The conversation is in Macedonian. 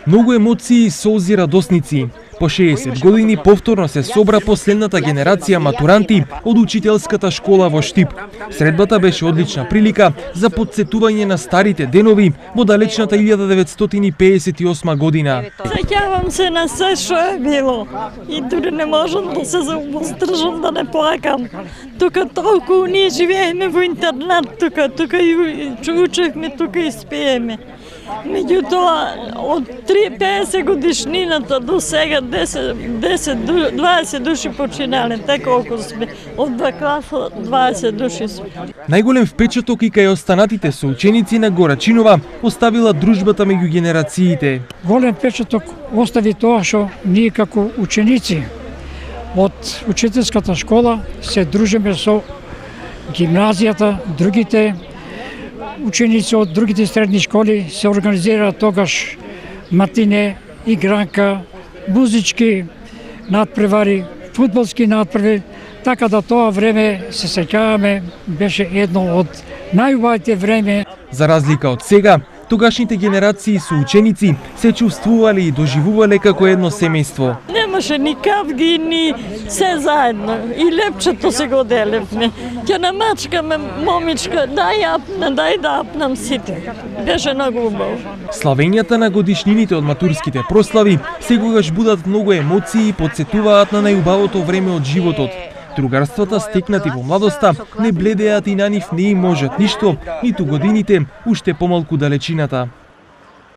Многу емоции и солзи радосници. По 60 години повторно се собра последната генерација матуранти од учителската школа во Штип. Средбата беше одлична прилика за потсетување на старите денови во далечната 1958 година. Сеќавам се на се што е било и дури не можам да се воздржам да не плакам. Тука толку ние живееме во интернат, тука и учевме, тука и спиеме. Меѓутоа, од 50 годишнината до сега 20 души починале, те колку сме, од 2 класа 20 души сме. Најголем впечаток и кај останатите соученици на Горачинова оставила дружбата меѓу генерациите. Голем впечаток остави тоа што ние како ученици од учителската школа се дружиме со гимназијата, другите ученици од другите средни школи, се организира тогаш матине, игранка, музички надпревари, фудбалски надпревари, така да тоа време се сеќаваме беше едно од најубавите време. За разлика од сега, тогашните генерации соученици се чувствувале и доживувале како едно семејство. Немаше ни кавги, ни се заедно. И лепчето се го делевме. Ќе намачкаме момичка, дај да апнам сите. Беше многу убаво. Славењата на годишнините од матурските прослави секогаш будат многу емоции и потсетуваат на најубавото време од животот. Другарствата стекнати во младоста не бледеат и на нив не им можат ништо, ниту годините, уште помалку далечината.